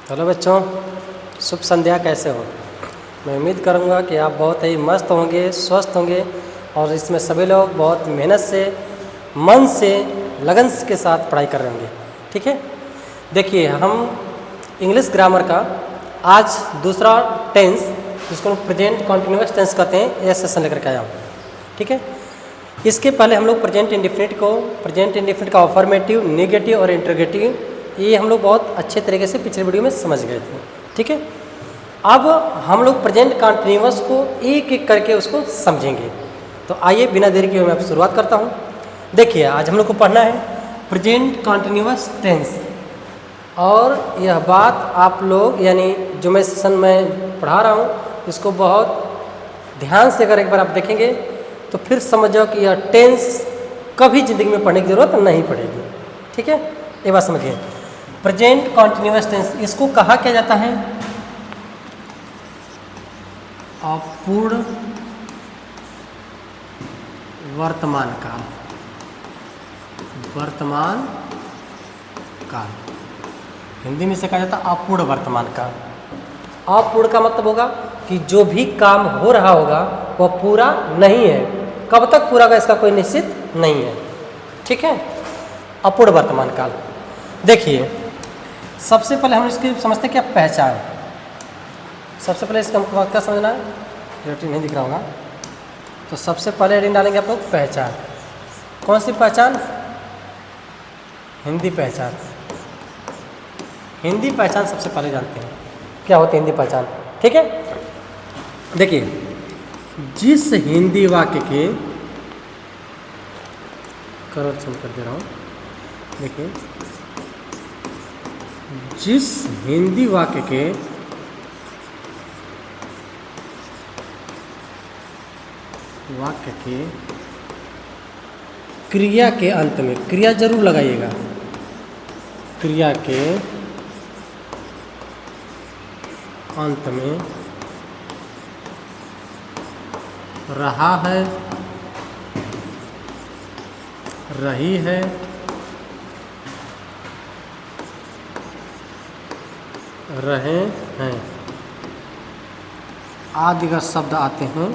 Hello बच्चों, शुभ संध्या। कैसे हो? मैं उम्मीद करूंगा कि आप बहुत ही मस्त होंगे, स्वस्थ होंगे और इसमें सभी लोग बहुत मेहनत से, मन से, लगन के साथ पढ़ाई कर रहे होंगे। ठीक है, देखिए हम इंग्लिश ग्रामर का आज दूसरा टेंस, जिसको हम प्रेजेंट कॉन्टिन्यूअस टेंस कहते हैं, ये सेशन लेकर के आया हूँ। ठीक है, इसके पहले हम लोग प्रेजेंट इंडेफिनिट का अफर्मेटिव, नेगेटिव और इंटरोगेटिव, ये हम लोग बहुत अच्छे तरीके से पिछले वीडियो में समझ गए थे। ठीक है, अब हम लोग प्रेजेंट कॉन्टिन्यूअस को एक एक करके उसको समझेंगे। तो आइए बिना देरी के मैं अब शुरुआत करता हूँ। देखिए, आज हम लोग को पढ़ना है प्रेजेंट कॉन्टिन्यूअस टेंस, और यह बात आप लोग यानी जो मैं सेशन में पढ़ा रहा हूँ, इसको बहुत ध्यान से अगर एक बार आप देखेंगे तो फिर समझ जाओ कि यह टेंस कभी ज़िंदगी में पढ़ने की ज़रूरत नहीं पड़ेगी। ठीक है, ये बात समझिए। प्रेजेंट कॉन्टिन्यूअस टेंस, इसको कहा क्या जाता है? अपूर्ण वर्तमान काल। वर्तमान काल हिंदी में से कहा जाता है अपूर्ण वर्तमान काल। अपूर्ण का मतलब होगा कि जो भी काम हो रहा होगा वह पूरा नहीं है। कब तक पूरा होगा इसका कोई निश्चित नहीं है। ठीक है, अपूर्ण वर्तमान काल। देखिए, सबसे पहले हम इसकी समझते हैं क्या पहचान। सबसे पहले इसका हमको क्या समझना है, रेटिंग नहीं दिख रहा होगा, तो सबसे पहले हेडिंग डालेंगे आप लोग पहचान। कौन सी पहचान? हिंदी पहचान। हिंदी पहचान सबसे पहले जानते हैं क्या होती है हिंदी पहचान। ठीक है, देखिए, जिस हिंदी वाक्य के करेक्शन कर दे रहा हूँ। देखिए, जिस हिंदी वाक्य के क्रिया के अंत में, क्रिया जरूर लगाइएगा, क्रिया के अंत में रहा है, रही है, रहे हैं आदि का शब्द आते हैं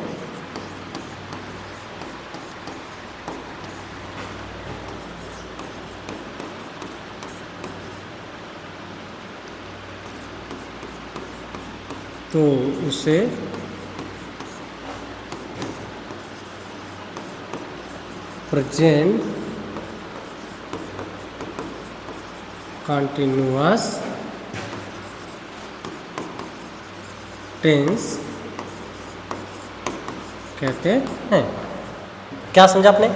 तो उसे प्रेजेंट कॉन्टिन्यूअस टेंस कहते हैं। क्या समझा आपने?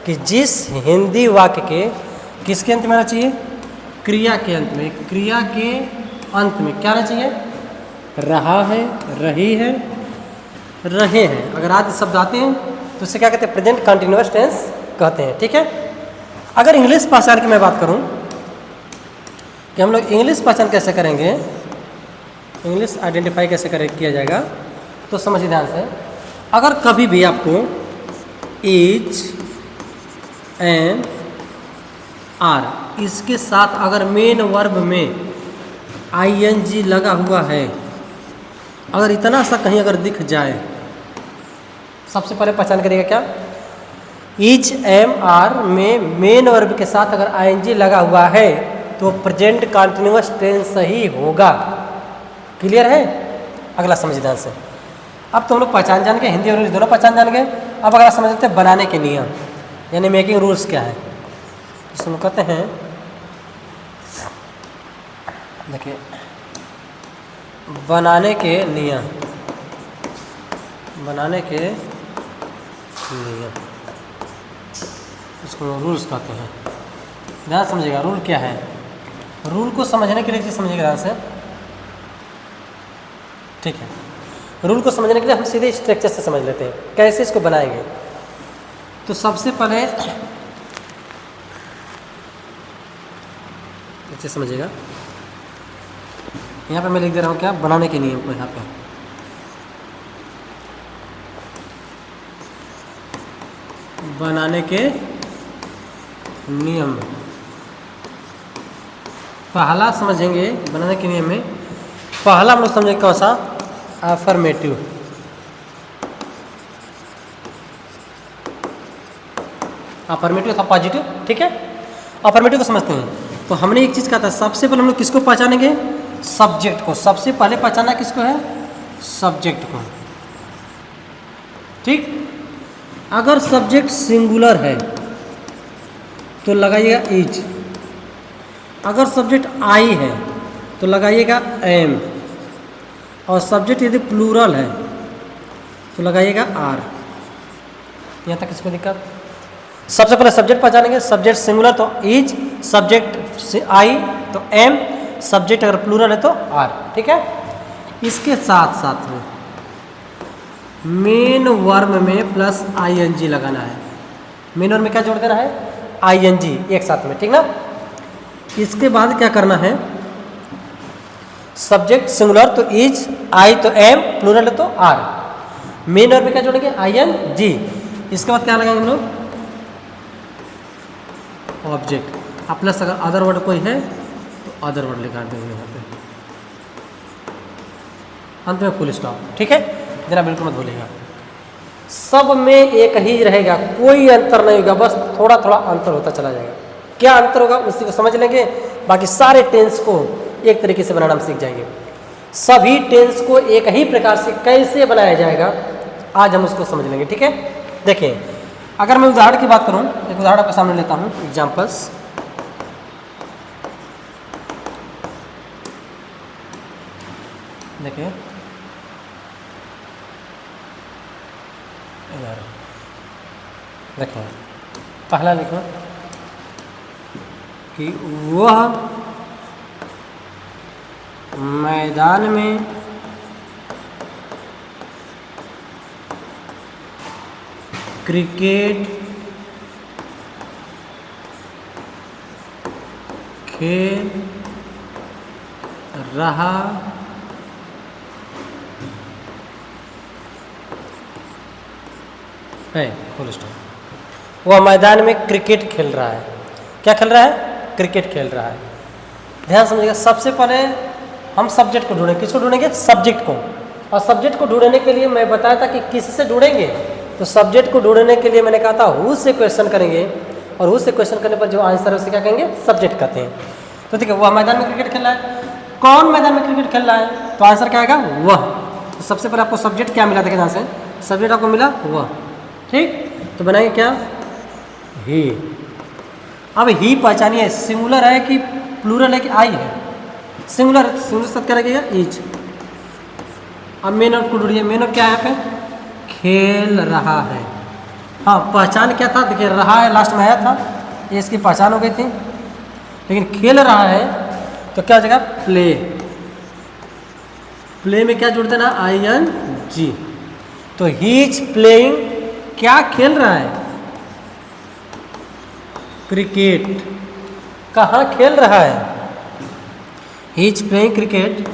कि जिस हिंदी वाक्य के किसके अंत में आना चाहिए? क्रिया के अंत में। क्रिया के अंत में क्या आना चाहिए? रहा है, रही है, रहे हैं। अगर आदि शब्द आते हैं तो उसे क्या कहते हैं? प्रेजेंट कॉन्टिन्यूअस टेंस कहते हैं। ठीक है, अगर इंग्लिश पहचान की मैं बात करूं कि हम लोग इंग्लिश पहचान कैसे करेंगे, इंग्लिश आइडेंटिफाई कैसे किया जाएगा, तो समझिए ध्यान से। अगर कभी भी आपको इज, एन, आर, इसके साथ अगर मेन वर्ब में आईएनजी लगा हुआ है, अगर इतना सा कहीं अगर दिख जाए, सबसे पहले पहचान करिएगा क्या? इज, एम, आर में मेन वर्ब के साथ अगर आईएनजी लगा हुआ है तो प्रेजेंट कॉन्टिन्यूअस टेंस ही होगा। क्लियर है? अगला समझिए ध्यान से। अब तो हम लोग पहचान जान गए, हिंदी और इंग्लिश दोनों पहचान जान गए। अब अगला समझ लेते हैं बनाने के नियम, यानी मेकिंग रूल्स क्या है। इसमें कहते हैं, देखिए, बनाने के नियम, बनाने के नियम, इसको रूल्स कहते हैं। ध्यान समझिएगा, रूल क्या है। रूल को समझने के लिए चीज़ समझिएगा ध्यान से। ठीक है, रूल को समझने के लिए हम सीधे स्ट्रक्चर से समझ लेते हैं कैसे इसको बनाएंगे। तो सबसे पहले अच्छे समझिएगा, यहाँ पे मैं लिख दे रहा हूँ क्या? बनाने के नियम को। यहाँ पे बनाने के नियम, पहला समझेंगे बनाने के नियम में, पहला हम लोग समझेंगे कौन सा, अफर्मेटिव। अफर्मेटिव था पॉजिटिव, ठीक है। अफर्मेटिव को समझते हैं तो हमने एक चीज़ कहा था, सबसे पहले हम लोग किसको पहचानेंगे, सब्जेक्ट को। सबसे पहले पहचाना किसको है, सब्जेक्ट को, ठीक। अगर सब्जेक्ट सिंगुलर है तो लगाइएगा इज, अगर सब्जेक्ट आई है तो लगाइएगा एम, और सब्जेक्ट यदि प्लूरल है तो लगाइएगा आर। यहाँ तक किसको दिक्कत। सबसे पहले सब्जेक्ट पहचानेंगे, सब्जेक्ट सिंगुलर तो इज, सब्जेक्ट आई तो एम, सब्जेक्ट अगर प्लूरल है तो आर, ठीक है। इसके साथ साथ में मेन वर्ब में प्लस आईएनजी लगाना है। मेन वर्ब में क्या जोड़ देना है, आईएनजी एक साथ में, ठीक ना। इसके बाद क्या करना है, सब्जेक्ट सिंगुलर तो इज, आई तो एम, प्लूरल है तो आर। मेन वर्ब में क्या जोड़ेंगे, आईएनजी। इसके बाद क्या लगाएंगे हम लोग, ऑब्जेक्ट। अब प्लस अगर अदर वर्ड कोई है तो अदर वर्ड लिखा देंगे यहाँ पे, अंत में फुल स्टॉप, ठीक है। जरा बिल्कुल मत भूलिएगा, सब में एक ही रहेगा, कोई अंतर नहीं होगा, बस थोड़ा थोड़ा अंतर होता चला जाएगा। क्या अंतर होगा उसी को समझ लेंगे, बाकी सारे टेंस को एक तरीके से बनाना हम सीख जाएंगे। सभी टेंस को एक ही प्रकार से कैसे बनाया जाएगा आज हम उसको समझ लेंगे, ठीक है। देखिए अगर मैं उदाहरण की बात करूं, एक उदाहरण आपके सामने लेता हूं, एग्जाम्पल्स। देखिए देखिए पहला लिखो कि वह मैदान में क्रिकेट खेल रहा है, फुल स्टॉप। वह मैदान में क्रिकेट खेल रहा है। क्या खेल रहा है, क्रिकेट खेल रहा है। ध्यान समझिएगा, सबसे पहले हम सब्जेक्ट को ढूंढेंगे। किसको ढूंढेंगे, सब्जेक्ट को। और सब्जेक्ट को ढूंढने के लिए मैं बताया था कि किससे ढूंढेंगे, तो सब्जेक्ट को ढूंढने के लिए मैंने कहा था हु से क्वेश्चन करेंगे, और हु से क्वेश्चन करने पर जो आंसर है उसे क्या कहेंगे, सब्जेक्ट कहते हैं। तो ठीक है, वह मैदान में क्रिकेट खेल रहा है। कौन मैदान में क्रिकेट खेल रहा है, तो आंसर क्या आएगा, वह। तो सबसे पहले आपको सब्जेक्ट क्या मिला था, यहाँ से सब्जेक्ट आपको मिला वह, ठीक। तो बनाएंगे क्या, ही। अब ही पहचानिए सिंगुलर है कि प्लूरल है कि आई है। सिंगुलर है, सिंगुलर साथ क्या लगेगा, इज। अब मेन वर्ब को ढूंढिए। मेन वर्ब क्या है यहाँ पे, खेल रहा है। हाँ, पहचान क्या था, देखिए रहा है लास्ट में आया था, ये इसकी पहचान हो गई थी। लेकिन खेल रहा है तो क्या हो जाएगा, प्ले। प्ले में क्या जोड़ देना, आई एन जी। तो ही इज प्लेइंग, क्या खेल रहा है, क्रिकेट। कहाँ खेल रहा है, he is playing cricket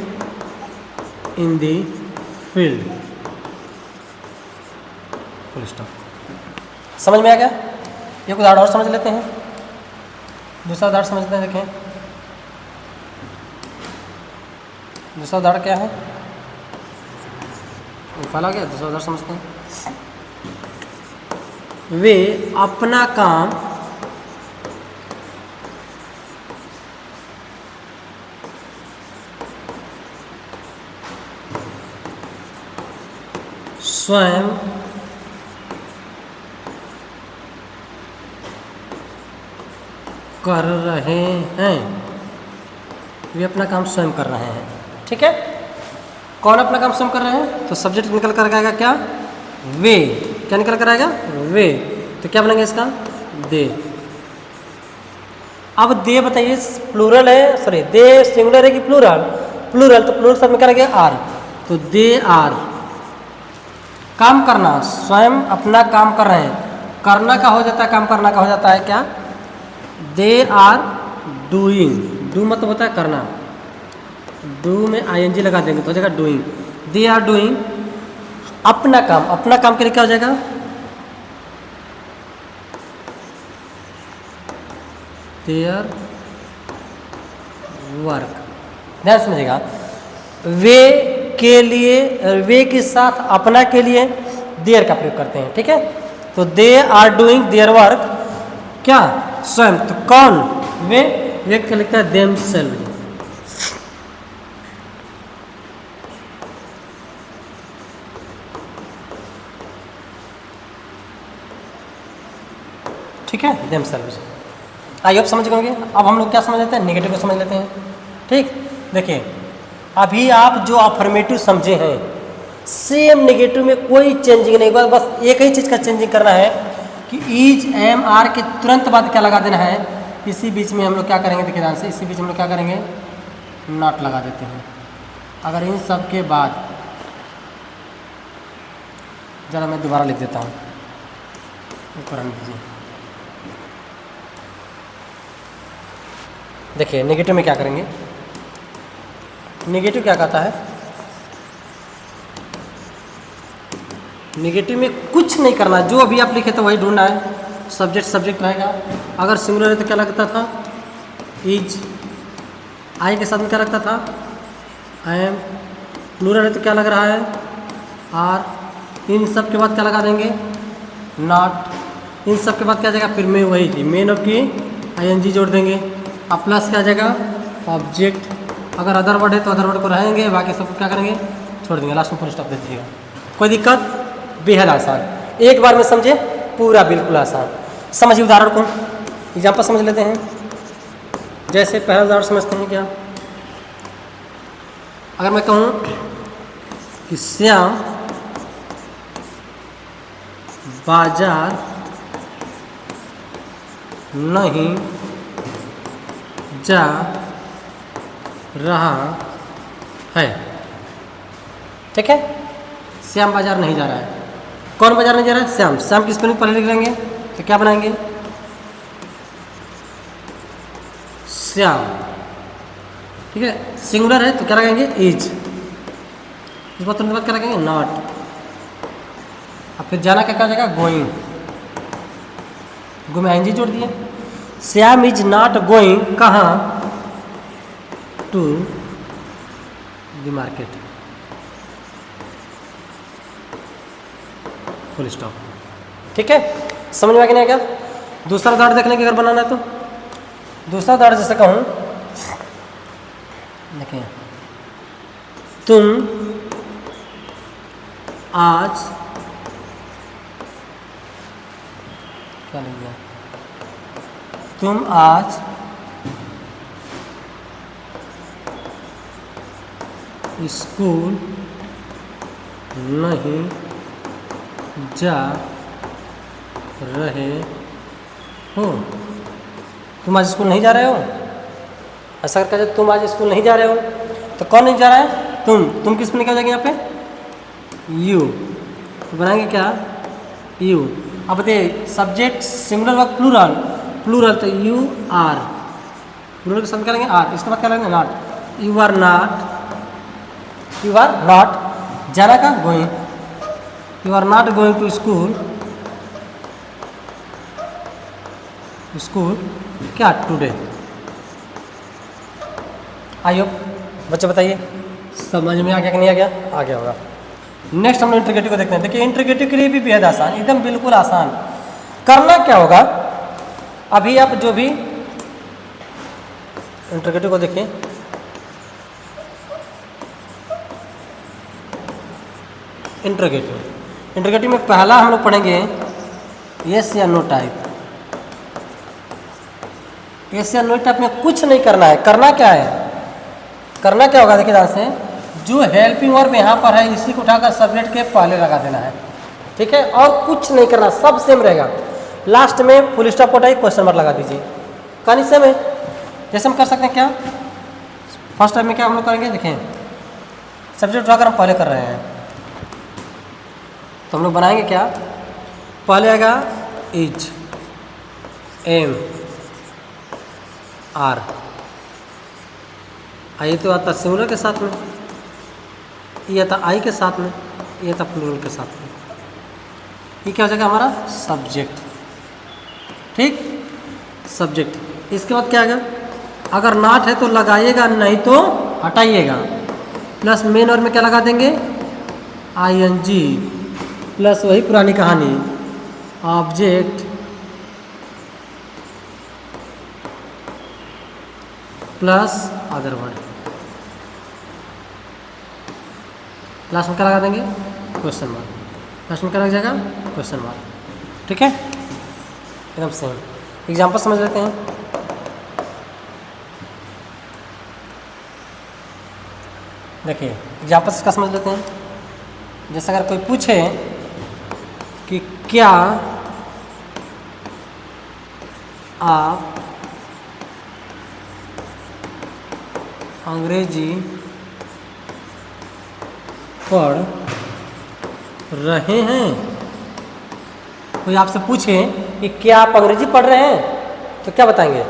in the field, full stop. समझ में आ गया। एक उदाहरण और समझ लेते हैं, दूसरा उदाहरण समझते हैं। देखें दूसरा उदाहरण क्या है, फैला गया। दूसरा उदाहरण समझते हैं। वे अपना काम स्वयं कर रहे हैं। वे अपना काम स्वयं कर रहे हैं, ठीक है। कौन अपना काम स्वयं कर रहे हैं, तो सब्जेक्ट निकल कर आएगा क्या, वे। क्या निकल कर आएगा, वे। तो क्या बनेंगे इसका, दे। अब दे बताइए प्लूरल है, सॉरी दे सिंगुलर है कि प्लूरल, प्लूरल। तो प्लूरल सब में क्या लगेगा, आर। तो दे आर, काम करना, स्वयं अपना काम कर रहे हैं। करना का हो जाता है, काम करना का हो जाता है क्या, दे आर डूइंग। डू मतलब होता है करना, डू में आईएनजी लगा देंगे तो हो जाएगा डूइंग। दे आर डूइंग अपना काम। अपना काम के लिए क्या हो जाएगा, देयर वर्क। ध्यान समझिएगा, वे के लिए, वे के साथ अपना के लिए देयर का प्रयोग करते हैं, ठीक है। तो they are doing their work, क्या, स्वयं। तो कौन, वे क्या लिखता है, देम सेल्व। ठीक है, देम सेल्व्स। आइए अब समझ गए। अब हम लोग क्या समझ लेते हैं, नेगेटिव को समझ लेते हैं। ठीक, देखिए अभी आप जो अफर्मेटिव समझे हैं, सेम नेगेटिव में कोई चेंजिंग नहीं, बस एक ही चीज़ का चेंजिंग करना है कि ईज, एम, आर के तुरंत बाद क्या लगा देना है, इसी बीच में हम लोग क्या करेंगे, देखिए ध्यान से, इसी बीच में हम लोग क्या करेंगे, नॉट लगा देते हैं। अगर इन सब के बाद, ज़रा मैं दोबारा लिख देता हूँ, ऊपर आने दीजिए। देखिए नेगेटिव में क्या करेंगे, नेगेटिव क्या कहता है, नेगेटिव में कुछ नहीं करना, जो अभी आप लिखे थे वही ढूंढना है। सब्जेक्ट रहेगा, अगर सिंगुलर है तो क्या लगता था, इज। आई के साथ में क्या लगता था, आई एम। प्लूरल है तो क्या लग रहा है, आर। इन सब के बाद क्या लगा देंगे, नॉट। इन सब के बाद क्या जाएगा, फिर में वही थी, मेन ऑफ की ING जोड़ देंगे। अब प्लस क्या जाएगा, ऑब्जेक्ट। अगर अदर वर्ड है तो अदर वर्ड को रहेंगे, बाकी सब क्या करेंगे, छोड़ देंगे, लास्ट में फुल स्टॉप दे दीजिएगा। कोई दिक्कत, बेहद आसान, एक बार में समझे, पूरा बिल्कुल आसान। समझिए उदाहरण को, एग्जाम्पल समझ लेते हैं। जैसे पहला उदाहरण समझते हैं क्या, अगर मैं कहूँ कि श्याम बाजार नहीं जा रहा है, ठीक है। श्याम बाजार नहीं जा रहा है, कौन बाजार नहीं जा रहा है, श्याम। श्याम की स्पेलिंग पहले लिख लेंगे तो क्या बनाएंगे, श्याम, ठीक है। सिंगुलर है तो क्या लगाएंगे, इज। इस बात तुरंत बाद क्या लगाएंगे, नॉट। अब फिर जाना क्या क्या जाएगा, गोइंग। गो में ING जोड़ दिए। श्याम इज नॉट गोइंग कहाँ, to the market, full stop, ठीक है। समझ में आ गया क्या। दूसरा उदाहरण देख लेंगे अगर बनाना है तो। दूसरा उदाहरण जैसे कहूँ, देखिए तुम आज, क्या लिख दिया, तुम आज स्कूल नहीं जा रहे हो। तुम आज स्कूल नहीं जा रहे हो, ऐसा करके तुम आज स्कूल नहीं जा रहे हो, तो कौन नहीं जा रहा है, तुम किस में क्या जाएंगे यहाँ पे, यू। तो बनाएंगे क्या, यू। अब बताइए सब्जेक्ट सिंगुलर व प्लूरल, प्लूरल तो यू आर, प्लूरल के साथ क्या लेंगे, आर। इसके बाद क्या लेंगे, not. You are not, you are not, जाना का, going. You are not going to school, school क्या, टुडे। आइए बच्चे बताइए समझ में आ गया कि नहीं आ गया, आ गया होगा। नेक्स्ट हम लोग इंट्रीगेटिव को देखते हैं। देखिए इंट्रीगेटिव के लिए भी बेहद आसान, एकदम बिल्कुल आसान। करना क्या होगा, अभी आप जो भी इंट्रीगेटिव को देखिए, इंट्रीगेटिव में पहला हम लोग पढ़ेंगे यस या नो टाइप। यस या नो टाइप में कुछ नहीं करना है। करना क्या है, करना क्या होगा, देखिए ध्यान से, जो हेल्पिंग वर्ब यहाँ पर है इसी को उठाकर सब्जेक्ट के पहले लगा देना है, ठीक है। और कुछ नहीं करना, सब सेम रहेगा। लास्ट में फुल स्टॉप उठाइए, क्वेश्चन मार्क लगा दीजिए, कहानी सेम है। जैसे हम कर सकते हैं क्या, फर्स्ट टाइम में क्या हम लोग करेंगे, देखें सब्जेक्ट उठाकर हम पहले कर रहे हैं, तो हम लोग बनाएंगे क्या, पहले आएगा इज, एम, आर। आई तो आता सिंगुलर के साथ में, ये आता आई के साथ में, ये आता प्लूरल के साथ में। ये क्या हो जाएगा हमारा सब्जेक्ट, ठीक, सब्जेक्ट। इसके बाद क्या आएगा, अगर नॉट है तो लगाइएगा, नहीं तो हटाइएगा। प्लस मेन और में क्या लगा देंगे, ING, प्लस वही पुरानी कहानी, object plus other word, last में क्या लगा देंगे, क्वेश्चन मार्क। लास्ट में क्या लग जाएगा, क्वेश्चन मार्क। ठीक है, एकदम सेम। एग्जाम्पल समझ लेते हैं। देखिए एग्जाम्पल इसका समझ लेते हैं। जैसे अगर कोई पूछे कि क्या आप अंग्रेजी पढ़ रहे हैं, कोई आपसे पूछे कि क्या आप अंग्रेजी पढ़ रहे हैं, तो क्या बताएंगे?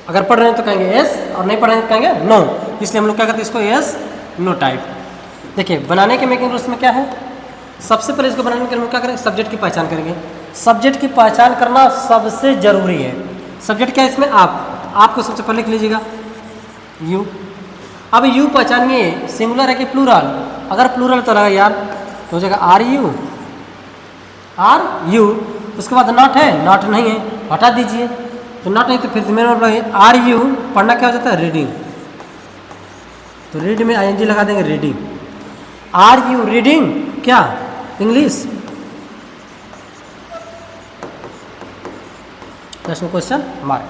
अगर पढ़ रहे हैं तो कहेंगे यस, और नहीं पढ़ रहे हैं तो कहेंगे नो। इसलिए हम लोग क्या करते हैं, इसको यस नो टाइप। देखिए बनाने के मेकिंग रूल्स में क्या है, सबसे पहले इसको बनाने के लिए क्या करेंगे, सब्जेक्ट की पहचान करेंगे। सब्जेक्ट की पहचान करना सबसे जरूरी है। सब्जेक्ट क्या है इसमें, आपको सबसे पहले लिख लीजिएगा यू। अब यू पहचानिए सिंगुलर है कि प्लूरल। अगर प्लूरल तो लगा यार तो हो जाएगा आर यू। उसके बाद नॉट है, नॉट नहीं है, हटा दीजिए। तो नॉट नहीं तो फिर मेरे मतलब आर यू पढ़ना क्या हो जाता है, रीडिंग। तो रीड में ING लगा देंगे, रीडिंग। आर यू रीडिंग क्या, इंग्लिश। प्रश्न क्वेश्चन मार्क।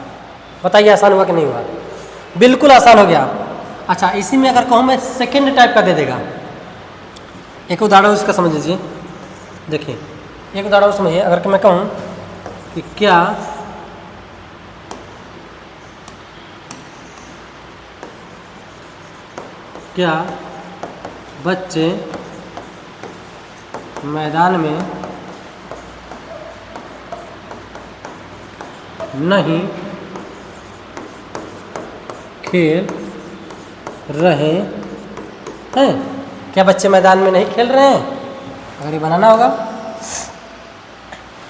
बताइए आसान हुआ कि नहीं हुआ? बिल्कुल आसान हो गया। अच्छा इसी में अगर कहूँ मैं सेकेंड टाइप का दे देगा। एक उदाहरण उसका समझ लीजिए। देखिए एक उदाहरण समझिए, अगर मैं कहूँ कि क्या बच्चे मैदान में नहीं खेल रहे हैं? क्या बच्चे मैदान में नहीं खेल रहे हैं? अगर ये बनाना होगा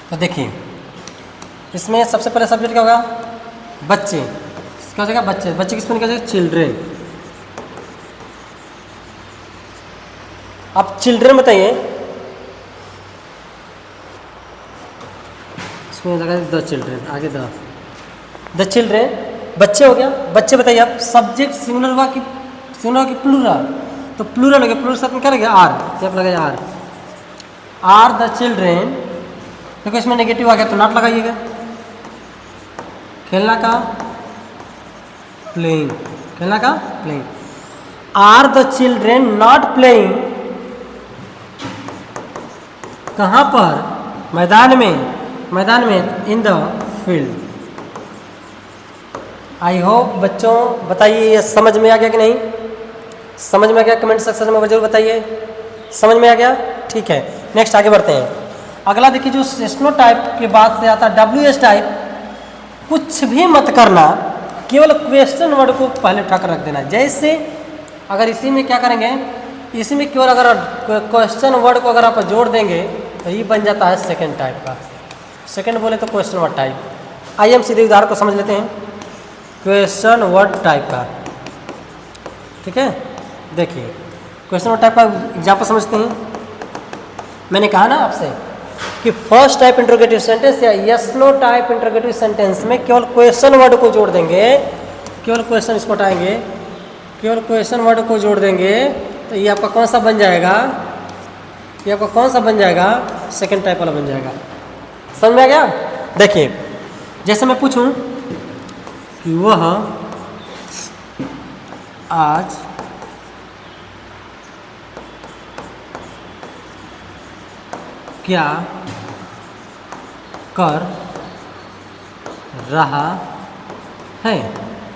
तो देखिए इसमें सबसे पहले सब्जेक्ट क्या होगा, बच्चे। क्या हो जाएगा, बच्चे। बच्चे किस में क्या हो जाएगा, चिल्ड्रेन। अब चिल्ड्रेन बताइए, इसमें लगा द चिल्ड्रेन, आगे द चिल्ड्रेन, बच्चे हो गया। बच्चे बताइए आप, सब्जेक्ट सिंगुलर हुआ कि प्लूरल? तो प्लूरल हो गया, प्लूरल साथ में क्या लगेगा, आर। जब लगाइए आर द चिल्ड्रेन। देखो इसमें नेगेटिव आ गया तो नॉट लगाइएगा। खेलना का प्लेइंग, खेलना का playing. Are the children not playing, कहाँ पर, मैदान में in the field. I hope बच्चों बताइए ये समझ में आ गया कि नहीं? समझ में आ गया? कमेंट सेक्शन में जरूर बताइए समझ में आ गया। ठीक है, नेक्स्ट आगे बढ़ते हैं। अगला देखिए जो सेस्नो टाइप के बाद से आता है WS टाइप। कुछ भी मत करना, केवल क्वेश्चन वर्ड को पहले उठाकर रख देना। जैसे अगर इसी में क्या करेंगे, इसी में केवल अगर क्वेश्चन वर्ड को अगर आप जोड़ देंगे तो ये बन जाता है सेकेंड टाइप का। सेकेंड बोले तो क्वेश्चन वर्ड टाइप। आइए हम सीधे उदाहरण को समझ लेते हैं क्वेश्चन वर्ड टाइप का। ठीक है, देखिए क्वेश्चन वर्ड टाइप का एग्जाम्पल समझते हैं। मैंने कहा ना आपसे कि फर्स्ट टाइप इंट्रोगेटिव सेंटेंस या yes no type interrogative sentence में केवल क्वेश्चन वर्ड को जोड़ देंगे, केवल क्वेश्चन इसको हटाएंगे, केवल क्वेश्चन वर्ड को जोड़ देंगे तो ये आपका कौन सा बन जाएगा, ये आपका कौन सा बन जाएगा, सेकेंड टाइप वाला बन जाएगा। समझ में आ गया? देखिए जैसे मैं पूछूं कि वह आज क्या कर रहा है,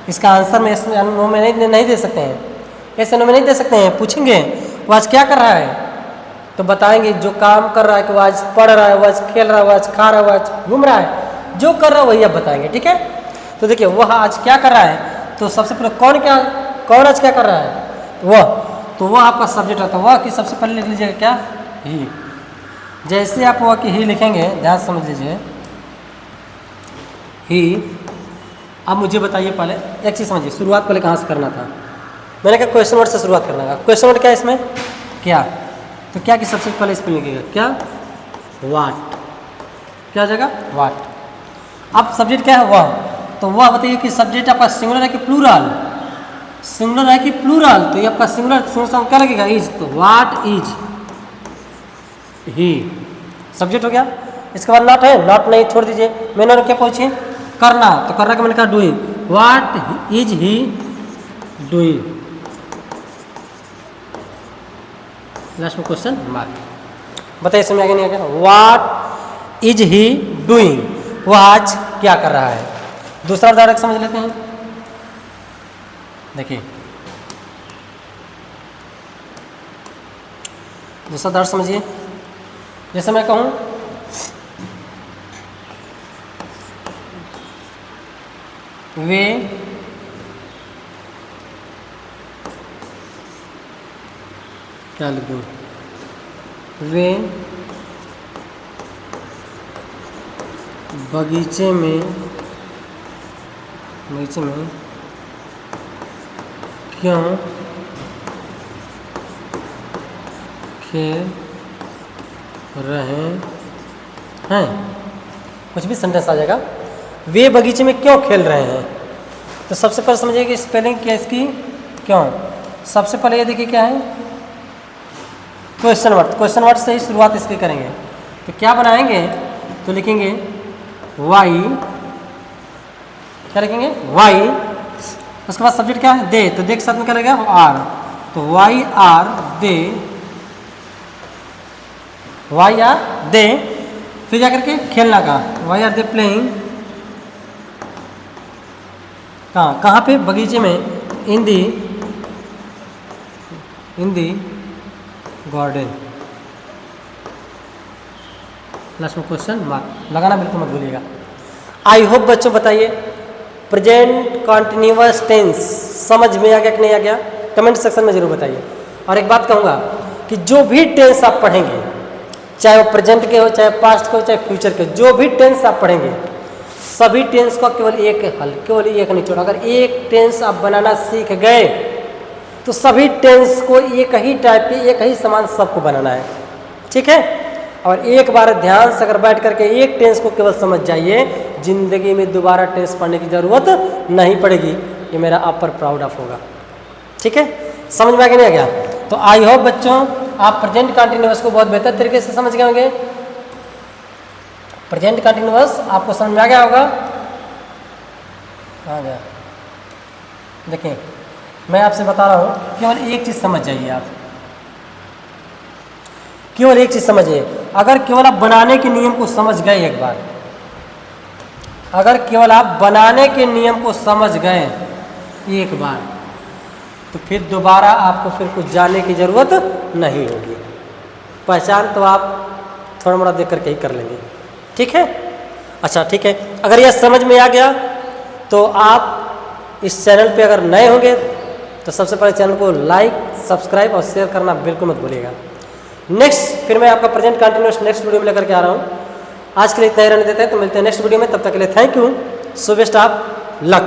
इसका आंसर में ऐसे नो में नहीं दे सकते हैं, ऐसे नो में नहीं दे सकते हैं। पूछेंगे वो आज क्या कर रहा है तो बताएंगे जो काम कर रहा है कि वो आज पढ़ रहा है, वो आज खेल रहा है, वो आज खा रहा है, वो आज घूम रहा है, जो कर रहा है वही आप बताएंगे। ठीक है, तो देखिए वह आज क्या कर रहा है, तो सबसे पहले कौन आज क्या कर रहा है, वह। तो वह आपका सब्जेक्ट होता है। वह की सबसे पहले लिख लीजिएगा क्या, ही। जैसे आप वह की ही लिखेंगे, ध्यान समझ लीजिए, ही अब मुझे बताइए पहले एक चीज़ समझिए, शुरुआत पहले कहाँ से करना था। मैंने कहा क्वेश्चन वर्ड से शुरुआत करना था। क्वेश्चन वर्ड क्या है इसमें, क्या, तो क्या कि सबसे पहले इसमें लिखिएगा क्या, वाट, क्या जगह वाट। अब सब्जेक्ट क्या है, वह, तो वह बताइए कि सब्जेक्ट आपका सिंगुलर है कि प्लूरल, सिंगुलर है कि प्लूरल, तो ये आपका सिंगुलर सिंगुलर क्या लगेगा, इज, तो वाट इज ही, सब्जेक्ट हो गया। इसके बाद नॉट है, नॉट नहीं छोड़ दीजिए, मैंने क्या पूछिए, करना, तो करना का मैंने कहा doing, what is he doing, last में क्वेश्चन मार्क। बताइए समझ आगे नहीं आ गया, वाट इज ही डूइंग, वह आज क्या कर रहा है। दूसरा उदाहरण समझ लेते हैं, देखिए दूसरा उदाहरण समझिए। जैसे मैं कहूँ वे क्या लिख दूँ, वे बगीचे में क्यों खेल रहे हैं, कुछ भी सेंटेंस आ जाएगा, वे बगीचे में क्यों खेल रहे हैं। तो सबसे पहले समझिए कि स्पेलिंग क्या इसकी, क्यों, सबसे पहले ये देखिए क्या है, क्वेश्चन वर्ड, क्वेश्चन वर्ड से ही शुरुआत इसकी करेंगे। तो क्या बनाएंगे, तो लिखेंगे वाई, क्या लिखेंगे वाई, उसके बाद सब्जेक्ट क्या है दे, तो दे के साथ में क्या लगेगा आर, तो why are they, why are they, फिर जाकर के खेलना का, वाई आर दे प्लेइंग, कहाँ पे, बगीचे में, इन दी गार्डन, लास्ट में क्वेश्चन मार्क लगाना बिल्कुल मत भूलिएगा। आई होप बच्चों बताइए प्रेजेंट कॉन्टिन्यूअस टेंस समझ में आ गया कि नहीं आ गया, कमेंट सेक्शन में जरूर बताइए। और एक बात कहूँगा कि जो भी टेंस आप पढ़ेंगे, चाहे वो प्रेजेंट के हो, चाहे पास्ट के हो, चाहे फ्यूचर के, जो भी टेंस आप पढ़ेंगे सभी टेंस का केवल एक हल, केवल एक निचोड़। अगर एक टेंस आप बनाना सीख गए तो सभी टेंस को एक ही टाइप के, एक ही समान सबको बनाना है, ठीक है। और एक बार ध्यान से अगर बैठ करके एक टेंस को केवल समझ जाइए, जिंदगी में दोबारा टेंस पढ़ने की जरूरत नहीं पड़ेगी, ये मेरा आप पर प्राउड ऑफ होगा, ठीक है। समझ में आ गया नहीं आ गया, तो आई होप बच्चों आप प्रेजेंट कंटिन्यूअस को बहुत बेहतर तरीके से समझ गए होंगे। प्रेजेंट कंटिन्यूअस आपको समझ में आ गया होगा, कहाँ गया, देखिए मैं आपसे बता रहा हूँ, केवल एक चीज़ समझ जाइए आप, केवल एक चीज़ समझिए। अगर केवल आप बनाने के नियम को समझ गए एक बार, अगर केवल आप बनाने के नियम को समझ गए एक बार, तो फिर दोबारा आपको फिर कुछ जानने की ज़रूरत नहीं होगी। पहचान तो आप थोड़ा मोड़ा देख करके ही कर लेंगे, ठीक है। अच्छा ठीक है, अगर यह समझ में आ गया तो आप इस चैनल पे अगर नए होंगे तो सबसे पहले चैनल को लाइक, सब्सक्राइब और शेयर करना बिल्कुल मत भूलिएगा। नेक्स्ट फिर मैं आपका प्रेजेंट कंटिन्यूअस नेक्स्ट वीडियो में लेकर के आ रहा हूँ। आज के लिए इतना ही रहने देते हैं, तो मिलते हैं नेक्स्ट वीडियो में, तब तक के लिए thank you, so best of luck.